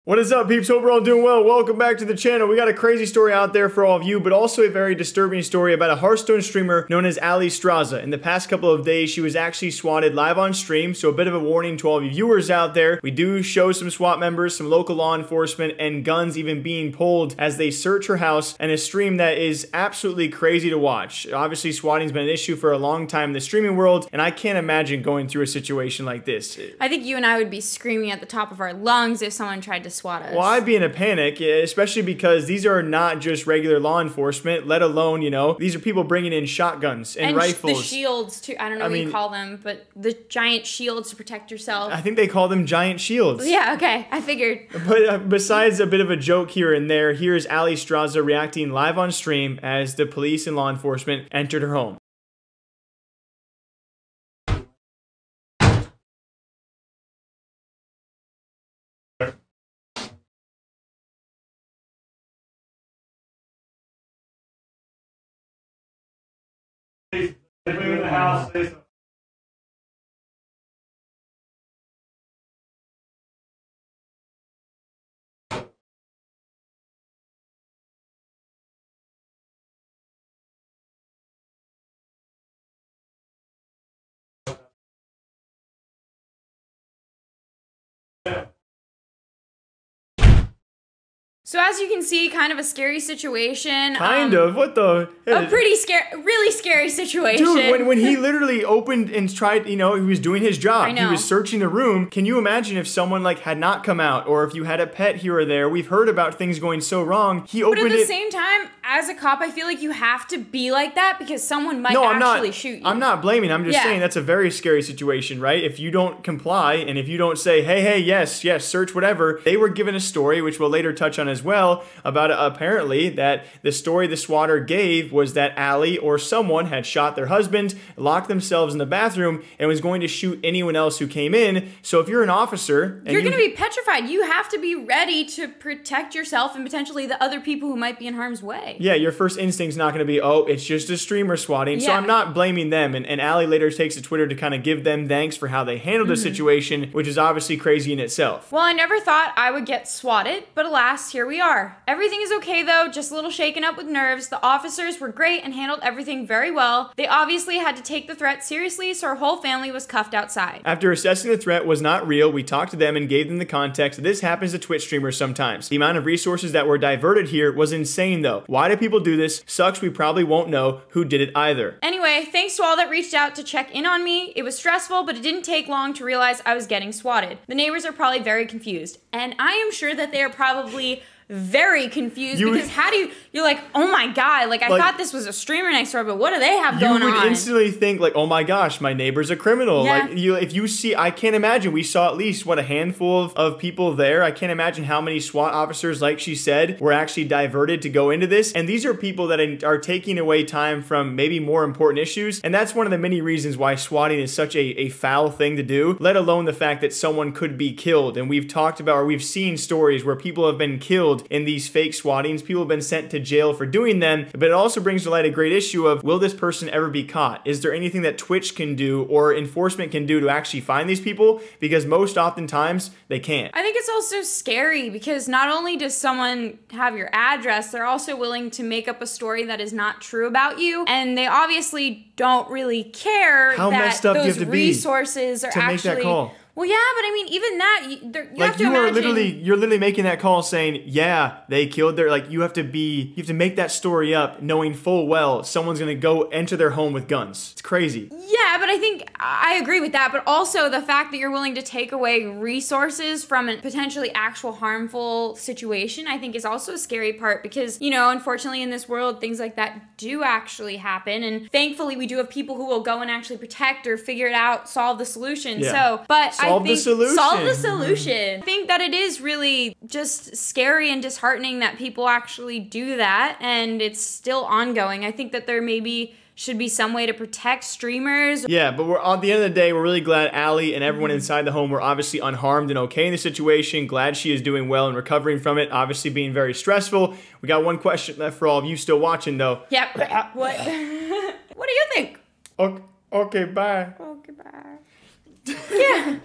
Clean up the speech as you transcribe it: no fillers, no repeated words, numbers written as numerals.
What is up, peeps? Hope we're all doing well. Welcome back to the channel. We got a crazy story out there for all of you, but also a very disturbing story about a Hearthstone streamer known as Alliestrasza. In the past couple of days, she was actually swatted live on stream, so a bit of a warning to all of you viewers out there. We do show some SWAT members, some local law enforcement, and guns even being pulled as they search her house, and a stream that is absolutely crazy to watch. Obviously, swatting's been an issue for a long time in the streaming world, and I can't imagine going through a situation like this. I think you and I would be screaming at the top of our lungs if someone tried to SWAT us. Well, I'd be in a panic, especially because these are not just regular law enforcement, let alone, these are people bringing in shotguns and rifles. The shields, too. I don't know what you call them, but the giant shields to protect yourself. I think they call them giant shields. Yeah, okay. I figured. But besides a bit of a joke here and there, here's Alliestrasza reacting live on stream as the police and law enforcement entered her home. They move in the house. So as you can see, kind of a scary situation. Kind of? What the? A pretty really scary situation. Dude, when he literally opened and tried, he was doing his job. I know. He was searching the room. Can you imagine if someone had not come out, or if you had a pet here or there? We've heard about things going so wrong. He opened it. But at the same time, as a cop, I feel like you have to be like that because someone might actually shoot you. I'm not blaming. I'm just saying that's a very scary situation, right? If you don't comply and if you don't say, hey, yes, search whatever. They were given a story, which we'll later touch on as well, about apparently that the story the swatter gave was that Allie or someone had shot their husband, locked themselves in the bathroom, and was going to shoot anyone else who came in. So if you're an officer, and you're going to be petrified. You have to be ready to protect yourself and potentially the other people who might be in harm's way. Yeah, your first instinct's not going to be, oh, it's just a streamer swatting. Yeah. So I'm not blaming them. And Allie later takes to Twitter to kind of give them thanks for how they handled the situation, which is obviously crazy in itself. Well, I never thought I would get swatted, but alas, here we are. Everything is okay though, just a little shaken up with nerves. The officers were great and handled everything very well. They obviously had to take the threat seriously, so our whole family was cuffed outside. After assessing the threat was not real, we talked to them and gave them the context. This happens to Twitch streamers sometimes. The amount of resources that were diverted here was insane though. Why do people do this? Sucks, we probably won't know who did it either. Anyway, thanks to all that reached out to check in on me. It was stressful, but it didn't take long to realize I was getting swatted. The neighbors are probably very confused, and I am sure that they are probably very confused because you're like, oh my god, I thought this was a streamer next door, but what do they have going on? You would instantly think oh my gosh, my neighbor's a criminal. Yeah. If you see, I can't imagine, we saw at least, a handful of people there. I can't imagine how many SWAT officers, like she said, were actually diverted to go into this. And these are people that are taking away time from maybe more important issues. And that's one of the many reasons why swatting is such a foul thing to do, let alone the fact that someone could be killed. And we've talked about, or we've seen stories where people have been killed in these fake swattings. People have been sent to jail for doing them, but it also brings to light a great issue of, will this person ever be caught? Is there anything that Twitch can do or enforcement can do to actually find these people? Because most oftentimes they can't. I think it's also scary because not only does someone have your address, they're also willing to make up a story that is not true about you, and they obviously don't really care how messed up those you have to resources are to make that call. Well, yeah, but I mean, even that, you have to imagine. You're literally making that call saying, yeah, they killed their, you have to make that story up knowing full well someone's gonna go enter their home with guns. It's crazy. Yeah, but I think I agree with that, but also the fact that you're willing to take away resources from a potentially actual harmful situation, I think is also a scary part because, unfortunately in this world, things like that do actually happen, and thankfully we do have people who will go and actually protect or figure it out, solve the solution. Yeah. So, but Solve the solution. I think that it is really just scary and disheartening that people actually do that, and it's still ongoing. I think that there maybe should be some way to protect streamers. Yeah, but at the end of the day, we're really glad Allie and everyone inside the home were obviously unharmed and okay in the situation. Glad she is doing well and recovering from it, obviously being very stressful. We got one question left for all of you still watching though. Yep. What? What do you think? Okay, bye. Okay, bye. Yeah.